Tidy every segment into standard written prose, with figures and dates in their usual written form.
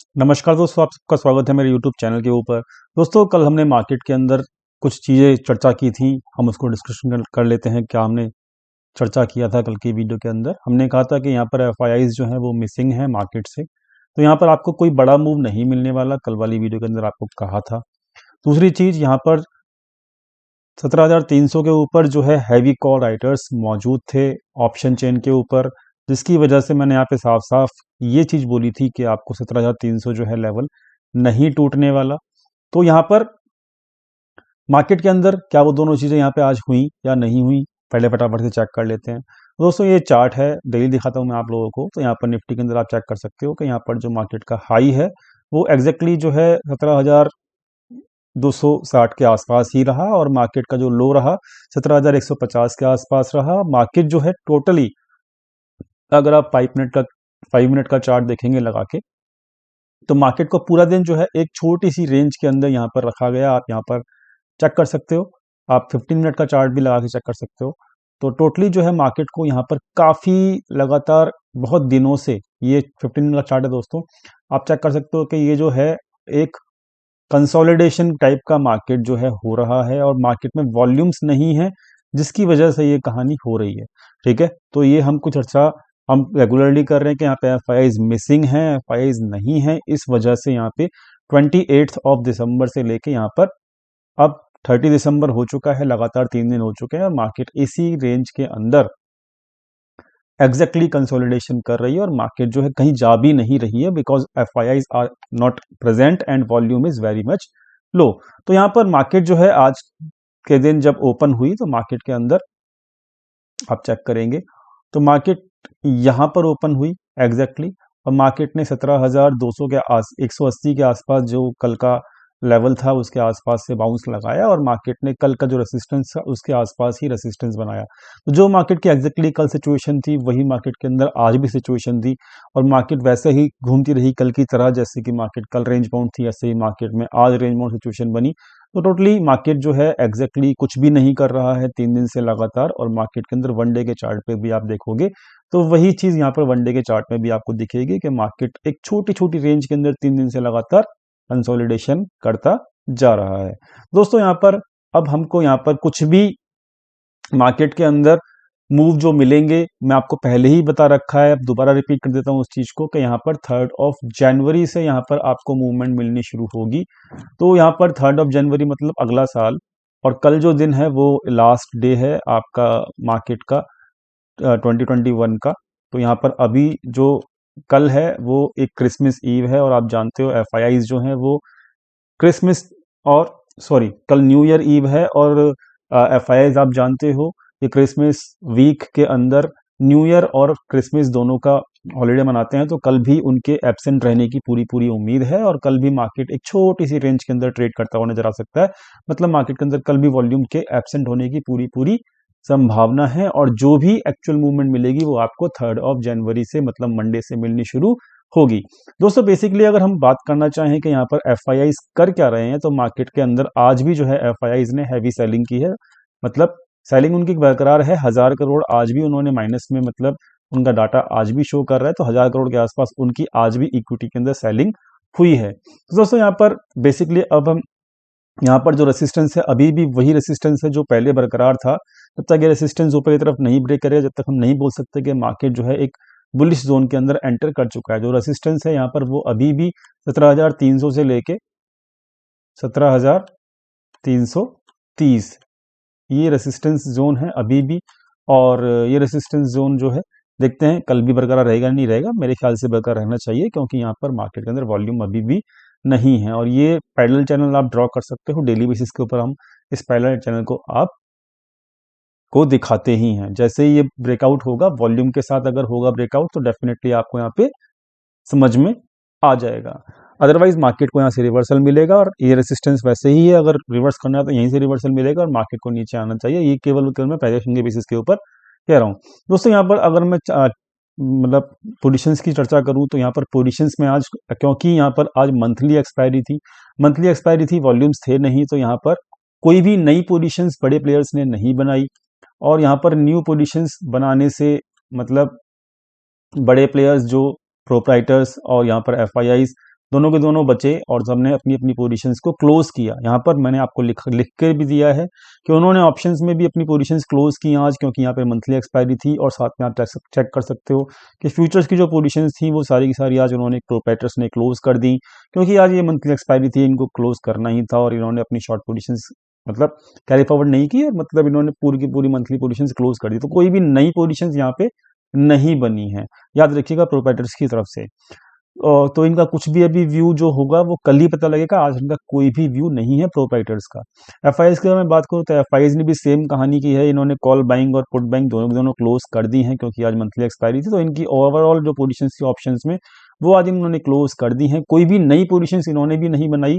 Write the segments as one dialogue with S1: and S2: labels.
S1: नमस्कार दोस्तों, आप सबका स्वागत है मेरे YouTube चैनल के ऊपर। दोस्तों, कल हमने मार्केट के अंदर कुछ चीज़ें चर्चा की थी। हम उसको डिस्कशन कर लेते हैं। क्या हमने चर्चा किया था कल की वीडियो के अंदर? हमने कहा था कि यहाँ पर एफआईआईज जो है वो मिसिंग है मार्केट से, तो यहाँ पर आपको कोई बड़ा मूव नहीं मिलने वाला। कल वाली वीडियो के अंदर आपको कहा था। दूसरी चीज़, यहाँ पर 17,300 के ऊपर जो है हैवी कॉल राइटर्स मौजूद थे ऑप्शन चेन के ऊपर, जिसकी वजह से मैंने यहाँ पे साफ साफ ये चीज़ बोली थी कि आपको 17,300 जो है लेवल नहीं टूटने वाला। तो यहाँ पर मार्केट के अंदर क्या वो दोनों चीज़ें यहाँ पे आज हुई या नहीं हुई, पहले फटाफट से चेक कर लेते हैं। दोस्तों, ये चार्ट है, डेली दिखाता हूँ मैं आप लोगों को। तो यहाँ पर निफ्टी के अंदर आप चेक कर सकते हो कि यहाँ पर जो मार्केट का हाई है वो एग्जैक्टली जो है 17,260 के आसपास ही रहा, और मार्केट का जो लो रहा 17,150 के आसपास रहा। मार्केट जो है टोटली, अगर आप 5 मिनट का चार्ट देखेंगे लगा के, तो मार्केट को पूरा दिन जो है एक छोटी सी रेंज के अंदर यहाँ पर रखा गया। आप यहाँ पर चेक कर सकते हो। आप 15 मिनट का चार्ट भी लगा के चेक कर सकते हो। तो टोटली जो है मार्केट को यहाँ पर काफ़ी लगातार बहुत दिनों से, ये 15 मिनट का चार्ट है दोस्तों, आप चेक कर सकते हो कि ये जो है एक कंसोलिडेशन टाइप का मार्केट जो है हो रहा है, और मार्केट में वॉल्यूम्स नहीं है, जिसकी वजह से ये कहानी हो रही है। ठीक है, तो ये हम कुछ अच्छा हम रेगुलरली कर रहे हैं कि यहाँ पे एफआईआईज मिसिंग है, एफआईआईज नहीं है। इस वजह से यहाँ पे 28 दिसंबर से लेके यहाँ पर अब 30 दिसंबर हो चुका है, लगातार 3 दिन हो चुके हैं, और मार्केट इसी रेंज के अंदर एग्जैक्टली कंसोलिडेशन कर रही है, और मार्केट जो है कहीं जा भी नहीं रही है, because FIIs are not present and volume is very much low. तो यहाँ पर मार्केट जो है आज के दिन जब ओपन हुई, तो मार्केट के अंदर आप चेक करेंगे तो मार्केट यहाँ पर ओपन हुई एग्जैक्टली, और मार्केट ने 17,200 के 180 के आसपास जो कल का लेवल था उसके आसपास से बाउंस लगाया, और मार्केट ने कल का जो रेसिस्टेंस था उसके आसपास ही रेसिस्टेंस बनाया। तो जो मार्केट की एग्जैक्टली कल सिचुएशन थी वही मार्केट के अंदर आज भी सिचुएशन थी, और मार्केट वैसे ही घूमती रही कल की तरह। जैसे कि मार्केट कल रेंज बाउंड थी, ऐसे ही मार्केट में आज रेंज बाउंड सिचुएशन बनी। तो टोटली मार्केट जो है एग्जैक्टली कुछ भी नहीं कर रहा है 3 दिन से लगातार, और मार्केट के अंदर वन डे के चार्ट पे भी आप देखोगे तो वही चीज यहाँ पर वन डे के चार्ट में भी आपको दिखेगी कि मार्केट एक छोटी छोटी रेंज के अंदर 3 दिन से लगातार कंसोलिडेशन करता जा रहा है। दोस्तों, यहाँ पर अब हमको यहाँ पर कुछ भी मार्केट के अंदर मूव जो मिलेंगे, मैं आपको पहले ही बता रखा है, अब दोबारा रिपीट कर देता हूँ उस चीज को, कि यहाँ पर 3 जनवरी से यहाँ पर आपको मूवमेंट मिलनी शुरू होगी। तो यहाँ पर 3 जनवरी मतलब अगला साल, और कल जो दिन है वो लास्ट डे है आपका मार्केट का 2021 का। तो यहाँ पर अभी जो कल है वो एक क्रिसमस ईव है, और आप जानते हो एफआईआईज जो है वो क्रिसमस और सॉरी कल न्यू ईयर ईव है, और एफआईआईज आप जानते हो ये क्रिसमस वीक के अंदर न्यू ईयर और क्रिसमस दोनों का हॉलीडे मनाते हैं। तो कल भी उनके एब्सेंट रहने की पूरी पूरी उम्मीद है, और कल भी मार्केट एक छोटी सी रेंज के अंदर ट्रेड करता हुआ नजर आ सकता है। मतलब मार्केट के अंदर कल भी वॉल्यूम के एब्सेंट होने की पूरी पूरी संभावना है, और जो भी एक्चुअल मूवमेंट मिलेगी वो आपको 3 जनवरी से मतलब मंडे से मिलनी शुरू होगी। दोस्तों, बेसिकली अगर हम बात करना चाहें कि यहाँ पर एफआईआईज कर क्या रहे हैं, तो मार्केट के अंदर आज भी जो है एफआईआईज ने हैवी सेलिंग की है। मतलब सेलिंग उनकी बरकरार है। 1,000 करोड़ आज भी उन्होंने माइनस में, मतलब उनका डाटा आज भी शो कर रहा है, तो 1,000 करोड़ के आसपास उनकी आज भी इक्विटी के अंदर सेलिंग हुई है। तो दोस्तों, यहाँ पर बेसिकली अब हम यहाँ पर जो रेसिस्टेंस है अभी भी वही रेसिस्टेंस है जो पहले बरकरार था। जब तक ये रेसिस्टेंस ऊपर की तरफ नहीं ब्रेक करेगा, जब तक हम नहीं बोल सकते कि मार्केट जो है एक बुलिश जोन के अंदर एंटर कर चुका है। जो रेसिस्टेंस है यहाँ पर वो अभी भी 17,300 से लेके 17,330, ये रेसिस्टेंस जोन है अभी भी। और ये रेसिस्टेंस जोन जो है देखते हैं कल भी बरकरार रहेगा नहीं रहेगा। मेरे ख्याल से बरकरार रहना चाहिए, क्योंकि यहाँ पर मार्केट के अंदर वॉल्यूम अभी भी नहीं है। और ये पैरेलल चैनल आप ड्रॉ कर सकते हो डेली बेसिस के ऊपर। हम इस पैरेलल चैनल को आप को दिखाते ही हैं। जैसे ही ये ब्रेकआउट होगा वॉल्यूम के साथ, अगर होगा ब्रेकआउट, तो डेफिनेटली आपको यहाँ पे समझ में आ जाएगा। अदरवाइज मार्केट को यहाँ से रिवर्सल मिलेगा, और ये रेसिस्टेंस वैसे ही है, अगर रिवर्स करना है तो यहीं से रिवर्सल मिलेगा और मार्केट को नीचे आना चाहिए। ये केवल केवल मैं पहले के बेसिस के ऊपर कह रहा हूँ। दोस्तों, यहाँ पर अगर मैं मतलब पोजीशंस की चर्चा करूं, तो यहाँ पर पोजीशंस में आज, क्योंकि यहाँ पर आज मंथली एक्सपायरी थी, वॉल्यूम्स थे नहीं, तो यहाँ पर कोई भी नई पोजीशंस बड़े प्लेयर्स ने नहीं बनाई। और यहाँ पर न्यू पोजीशंस बनाने से मतलब बड़े प्लेयर्स जो प्रोप्राइटर्स और यहाँ पर एफआईआईज दोनों के दोनों बचे और सबने अपनी अपनी पोजीशंस को क्लोज किया। यहाँ पर मैंने आपको लिख के भी दिया है कि उन्होंने ऑप्शंस में भी अपनी पोजीशंस क्लोज की आज, क्योंकि यहाँ पे मंथली एक्सपायरी थी। और साथ में आप चेक कर सकते हो कि फ्यूचर्स की जो पोजीशंस थी वो सारी की सारी आज उन्होंने प्रोप्राइटर्स ने क्लोज कर दी, क्योंकि आज ये मंथली एक्सपायरी थी, इनको क्लोज करना ही था। और इन्होंने अपनी शॉर्ट पोजीशंस मतलब कैरी फॉरवर्ड नहीं की, और मतलब इन्होंने पूरी की पूरी मंथली पोजीशंस क्लोज कर दी। तो कोई भी नई पोजीशंस यहाँ पे नहीं बनी है, याद रखिएगा, प्रोप्राइटर्स की तरफ से। तो इनका कुछ भी अभी व्यू जो होगा वो कल ही पता लगेगा, आज इनका कोई भी व्यू नहीं है प्रोप्राइटर्स का। एफआईएस की अगर मैं बात करूँ तो एफआईएस ने भी सेम कहानी की है, इन्होंने कॉल बाइंग और पुट बाइंग दोनों दोनों क्लोज कर दी हैं, क्योंकि आज मंथली एक्सपायरी थी। तो इनकी ओवरऑल जो पोजीशन थी ऑप्शंस में वो आज इन्होंने क्लोज कर दी हैं। कोई भी नई पोजीशन इन्होंने भी नहीं बनाई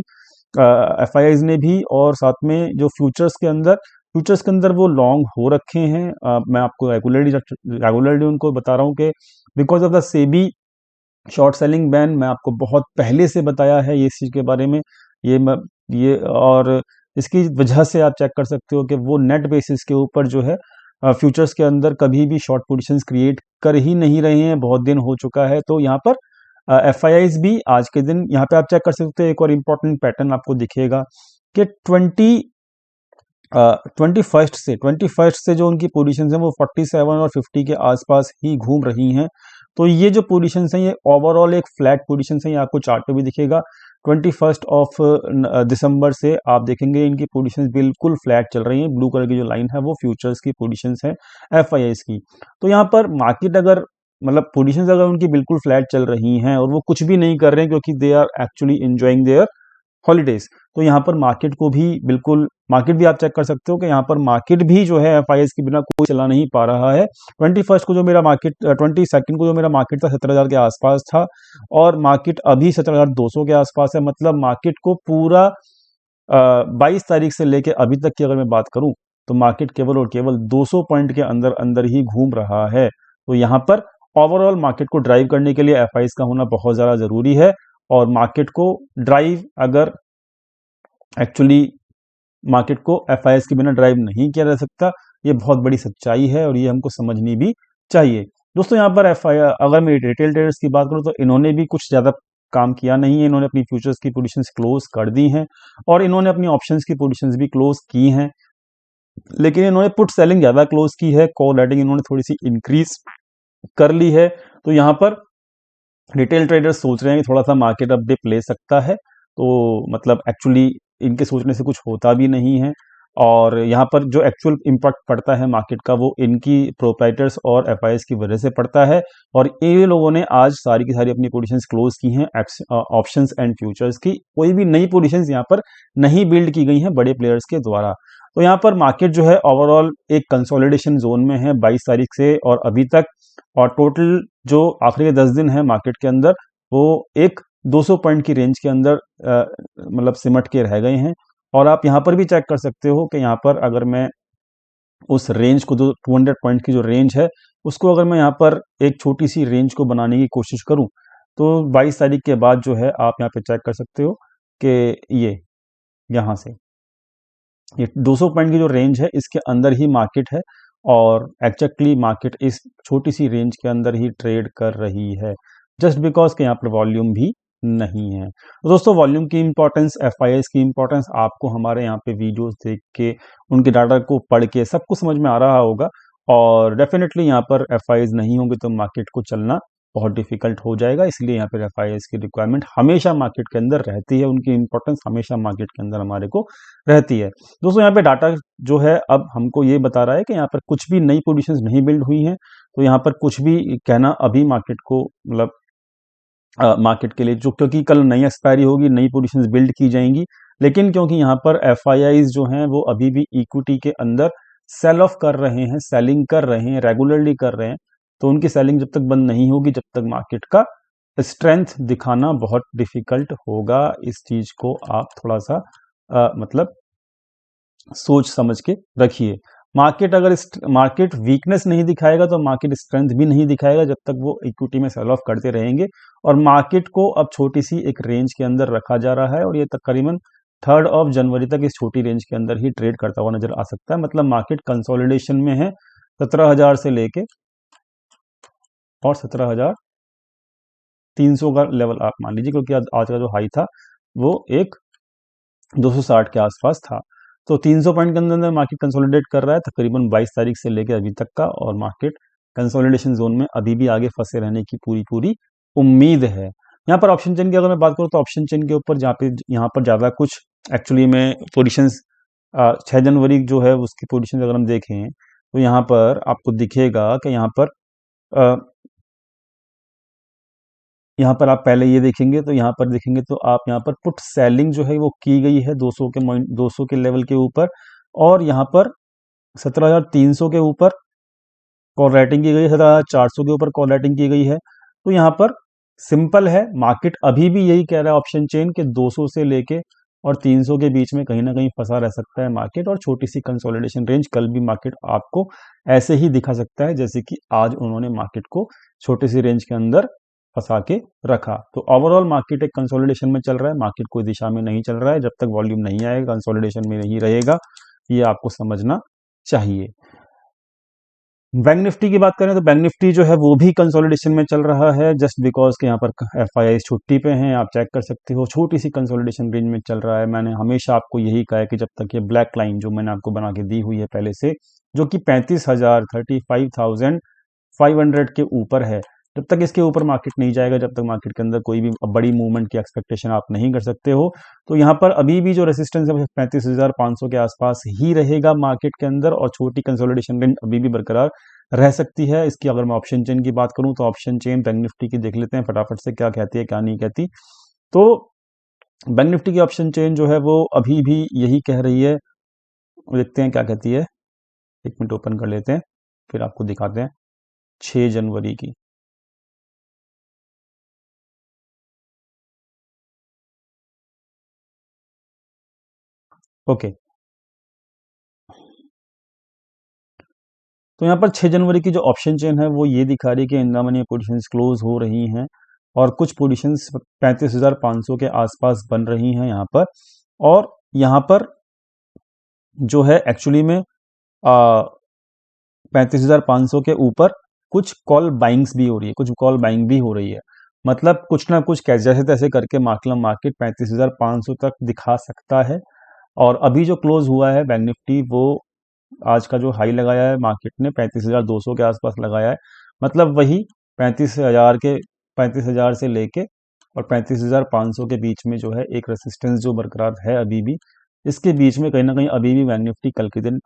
S1: एफआईआईज ने भी। और साथ में जो फ्यूचर्स के अंदर वो लॉन्ग हो रखे हैं। मैं आपको रेगुलरली उनको बता रहा हूँ कि because of the SEBI short selling ban, मैं आपको बहुत पहले से बताया है ये इस चीज़ के बारे में। ये मैं ये और इसकी वजह से आप चेक कर सकते हो कि वो नेट बेसिस के ऊपर जो है फ्यूचर्स के अंदर कभी भी शॉर्ट पोजीशंस क्रिएट कर ही नहीं रहे हैं, बहुत दिन हो चुका है। तो यहाँ पर एफआईआईज भी आज के दिन यहाँ पे आप चेक कर सकते हो। एक और इम्पोर्टेंट पैटर्न आपको दिखेगा कि 21st से जो उनकी पोजीशंस हैं वो 47 और 50 के आसपास ही घूम रही हैं। तो ये जो पोजीशंस हैं ये ओवरऑल एक फ्लैट पोजीशंस हैं, ये आपको चार्ट पे भी दिखेगा। 21 दिसंबर से आप देखेंगे इनकी पोजीशंस बिल्कुल फ्लैट चल रही हैं। ब्लू कलर की जो लाइन है वो फ्यूचर्स की पोजीशंस है एफआईआईज की। तो यहाँ पर मार्केट अगर मतलब पोजीशंस अगर उनकी बिल्कुल फ्लैट चल रही हैं और वो कुछ भी नहीं कर रहे हैं, क्योंकि they are actually enjoying their holidays, तो यहाँ पर मार्केट को भी बिल्कुल मार्केट भी आप चेक कर सकते हो कि यहाँ पर मार्केट भी जो है एफआईएस के बिना कोई चला नहीं पा रहा है। 22 को जो मेरा मार्केट था 17,000 के आसपास था, और मार्केट अभी 17,200 के आसपास है। मतलब मार्केट को पूरा 22 तारीख से लेके अभी तक की अगर मैं बात करूं तो मार्केट केवल और केवल 200 पॉइंट के अंदर अंदर ही घूम रहा है। तो यहाँ पर ओवरऑल मार्केट को ड्राइव करने के लिए एफआईएस का होना बहुत ज़्यादा ज़रूरी है। और मार्केट को ड्राइव अगर एक्चुअली मार्केट को एफआईएस के बिना ड्राइव नहीं किया जा सकता, ये बहुत बड़ी सच्चाई है और ये हमको समझनी भी चाहिए। दोस्तों यहाँ पर अगर मैं रिटेल ट्रेडर्स की बात करूँ तो इन्होंने भी कुछ ज़्यादा काम किया नहीं है। इन्होंने अपनी फ्यूचर्स की पोजीशंस क्लोज कर दी हैं और इन्होंने अपनी ऑप्शंस की पोजीशंस भी क्लोज की हैं, लेकिन इन्होंने पुट सेलिंग ज़्यादा क्लोज की है, कॉल राइटिंग इन्होंने थोड़ी सी इंक्रीज कर ली है। तो यहाँ पर रिटेल ट्रेडर्स सोच रहे हैं कि थोड़ा सा मार्केट अप डिप ले सकता है, तो मतलब एक्चुअली इनके सोचने से कुछ होता भी नहीं है। और यहाँ पर जो एक्चुअल इम्पैक्ट पड़ता है मार्केट का वो इनकी प्रोप्राइटर्स और एफआईएस की वजह से पड़ता है। और ये लोगों ने आज सारी की सारी अपनी पोजीशंस क्लोज की हैं ऑप्शंस एंड फ्यूचर्स की। कोई भी नई पोजीशंस यहाँ पर नहीं बिल्ड की गई हैं बड़े प्लेयर्स के द्वारा। तो यहाँ पर मार्केट जो है ओवरऑल एक कंसोलिडेशन जोन में है 22 तारीख से और अभी तक। और टोटल जो आखिरी के 10 दिन है मार्केट के अंदर वो एक 200 पॉइंट की रेंज के अंदर मतलब सिमट के रह गए हैं। और आप यहाँ पर भी चेक कर सकते हो कि यहाँ पर अगर मैं उस रेंज को जो 200 पॉइंट की जो रेंज है उसको अगर मैं यहाँ पर एक छोटी सी रेंज को बनाने की कोशिश करूँ तो 22 तारीख के बाद जो है आप यहाँ पे चेक कर सकते हो कि ये यहाँ से ये 200 पॉइंट की जो रेंज है इसके अंदर ही मार्केट है और एक्जैक्टली मार्केट इस छोटी सी रेंज के अंदर ही ट्रेड कर रही है, जस्ट बिकॉज के यहाँ पर वॉल्यूम भी नहीं है। तो दोस्तों वॉल्यूम की इंपॉर्टेंस, एफआईएस की इंपॉर्टेंस आपको हमारे यहाँ पे वीडियोस देख के उनके डाटा को पढ़ के सब कुछ समझ में आ रहा होगा। और डेफिनेटली यहाँ पर एफआईएस नहीं होंगे तो मार्केट को चलना बहुत डिफिकल्ट हो जाएगा, इसलिए यहाँ पर एफआईएस की रिक्वायरमेंट हमेशा मार्केट के अंदर रहती है, उनकी इंपॉर्टेंस हमेशा मार्केट के अंदर हमारे को रहती है। दोस्तों यहाँ पे डाटा जो है अब हमको ये बता रहा है कि यहाँ पर कुछ भी नई पोजीशंस नहीं बिल्ड हुई हैं, तो यहाँ पर कुछ भी कहना अभी मार्केट को मतलब मार्केट के लिए जो, क्योंकि कल नई एक्सपायरी होगी, नई पोजीशंस बिल्ड की जाएंगी। लेकिन क्योंकि यहाँ पर एफआईआईज जो हैं वो अभी भी इक्विटी के अंदर सेल ऑफ कर रहे हैं, सेलिंग कर रहे हैं, रेगुलरली कर रहे हैं, तो उनकी सेलिंग जब तक बंद नहीं होगी जब तक मार्केट का स्ट्रेंथ दिखाना बहुत डिफिकल्ट होगा। इस चीज को आप थोड़ा सा मतलब सोच समझ के रखिए। मार्केट वीकनेस नहीं दिखाएगा तो मार्केट स्ट्रेंथ भी नहीं दिखाएगा जब तक वो इक्विटी में सेल ऑफ करते रहेंगे। और मार्केट को अब छोटी सी एक रेंज के अंदर रखा जा रहा है और ये तकरीबन 3 जनवरी तक इस छोटी रेंज के अंदर ही ट्रेड करता हुआ नजर आ सकता है। मतलब मार्केट कंसोलिडेशन में है 17,000 से लेके और 17,000 300 का लेवल आप मान लीजिए, क्योंकि आज का जो हाई था वो एक 260 के आसपास था। तो 300 पॉइंट के अंदर मार्केट कंसोलिडेट कर रहा है तकरीबन 22 तारीख से लेकर अभी तक का, और मार्केट कंसोलिडेशन जोन में अभी भी आगे फंसे रहने की पूरी पूरी उम्मीद है। यहाँ पर ऑप्शन चेन की अगर मैं बात करूँ तो ऑप्शन चेन के ऊपर जहाँ पे यहाँ पर ज़्यादा कुछ एक्चुअली में पोजिशंस 6 जनवरी जो है उसकी पोजिशन अगर हम देखें तो यहाँ पर आपको दिखेगा कि यहाँ पर आप पहले ये देखेंगे तो यहाँ पर देखेंगे तो आप यहाँ पर पुट सेलिंग जो है वो की गई है 200 के लेवल के ऊपर, और यहाँ पर 17,300 के ऊपर कॉल राइटिंग की गई है, 17,400 के ऊपर कॉल राइटिंग की गई है। तो यहाँ पर सिंपल है, मार्केट अभी भी यही कह रहा है ऑप्शन चेन के 200 से लेके और 300 के बीच में कहीं ना कहीं फंसा रह सकता है मार्केट, और छोटी सी कंसोलिडेशन रेंज कल भी मार्केट आपको ऐसे ही दिखा सकता है जैसे कि आज उन्होंने मार्केट को छोटी सी रेंज के अंदर फंसा के रखा। तो ओवरऑल मार्केट एक कंसोलिडेशन में चल रहा है, मार्केट कोई दिशा में नहीं चल रहा है। जब तक वॉल्यूम नहीं आएगा कंसोलिडेशन में नहीं रहेगा, ये आपको समझना चाहिए। बैंक निफ्टी की बात करें तो बैंक निफ्टी जो है वो भी कंसोलिडेशन में चल रहा है, जस्ट बिकॉज के यहाँ पर एफआईआई छुट्टी पे हैं, आप चेक कर सकते हो। छोटी सी कंसोलिडेशन रेंज में चल रहा है। मैंने हमेशा आपको यही कहा है कि जब तक ये ब्लैक लाइन जो मैंने आपको बना के दी हुई है पहले से, जो कि 35,000 35,500 के ऊपर है, जब तक इसके ऊपर मार्केट नहीं जाएगा, जब तक मार्केट के अंदर कोई भी बड़ी मूवमेंट की एक्सपेक्टेशन आप नहीं कर सकते हो। तो यहाँ पर अभी भी जो रेसिस्टेंस है 35,500 के आसपास ही रहेगा मार्केट के अंदर, और छोटी कंसोलिडेशन रेंज अभी भी बरकरार रह सकती है। इसकी अगर मैं ऑप्शन चेन की बात करूं तो ऑप्शन चेन बैंक निफ्टी की देख लेते हैं फटाफट से, क्या कहती है क्या नहीं कहती। तो बैंक निफ्टी की ऑप्शन चेन जो है वो अभी भी यही कह रही है, देखते हैं क्या कहती है। एक मिनट ओपन कर लेते हैं फिर आपको दिखाते हैं 6 जनवरी की। ओके, तो यहाँ पर 6 जनवरी की जो ऑप्शन चेन है वो ये दिखा रही है कि in the money positions close हो रही हैं, और कुछ पोजीशंस 35,500 के आसपास बन रही हैं यहाँ पर। और यहाँ पर जो है एक्चुअली में 35,500 के ऊपर कुछ कॉल बाइंग्स भी हो रही है, कुछ कॉल बाइंग भी हो रही है। मतलब कुछ ना कुछ जैसे तैसे करके मार्केट 35,500 तक दिखा सकता है। और अभी जो क्लोज हुआ है बैंक निफ्टी, वो आज का जो हाई लगाया है मार्केट ने 35,200 के आसपास लगाया है। मतलब वही 35,000 से लेके और 35,500 के बीच में जो है एक रेसिस्टेंस जो बरकरार है अभी भी, इसके बीच में कहीं ना कहीं अभी भी बैंक निफ्टी कल के दिन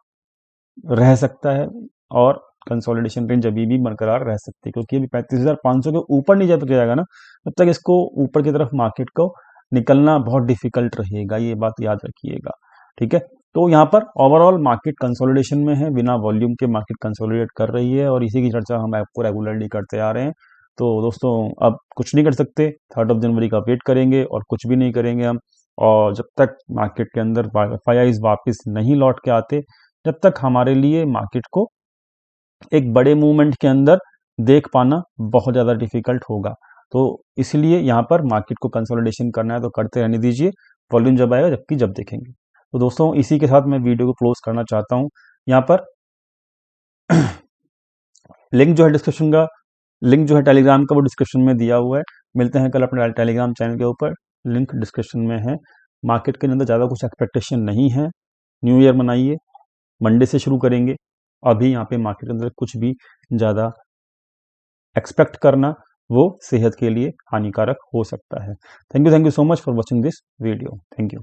S1: रह सकता है, और कंसोलिडेशन रेंज अभी भी बरकरार रह सकती है, क्योंकि अभी 35,500 के ऊपर नहीं जब तक जाएगा ना, तब तक इसको ऊपर की तरफ मार्केट को निकलना बहुत डिफिकल्ट रहेगा, ये बात याद रखिएगा। ठीक है, तो यहाँ पर ओवरऑल मार्केट कंसोलिडेशन में है, बिना वॉल्यूम के मार्केट कंसोलिडेट कर रही है, और इसी की चर्चा हम आपको रेगुलरली करते आ रहे हैं। तो दोस्तों अब कुछ नहीं कर सकते, 3 जनवरी का वेट करेंगे और कुछ भी नहीं करेंगे हम। और जब तक मार्केट के अंदर एफआईआईज वापस नहीं लौट के आते, जब तक हमारे लिए मार्केट को एक बड़े मूवमेंट के अंदर देख पाना बहुत ज़्यादा डिफिकल्ट होगा। तो इसलिए यहाँ पर मार्केट को कंसोलिडेशन करना है तो करते रहने दीजिए, वॉल्यूम जब आएगा जबकि जब देखेंगे। तो दोस्तों इसी के साथ मैं वीडियो को क्लोज करना चाहता हूँ। यहाँ पर लिंक जो है डिस्क्रिप्शन का, लिंक जो है टेलीग्राम का वो डिस्क्रिप्शन में दिया हुआ है। मिलते हैं कल अपने टेलीग्राम चैनल के ऊपर, लिंक डिस्क्रिप्शन में है। मार्केट के अंदर ज़्यादा कुछ एक्सपेक्टेशन नहीं है, न्यू ईयर मनाइए, मंडे से शुरू करेंगे। अभी यहाँ पे मार्केट के अंदर कुछ भी ज़्यादा एक्सपेक्ट करना वो सेहत के लिए हानिकारक हो सकता है। Thank you so much for watching this video. Thank you.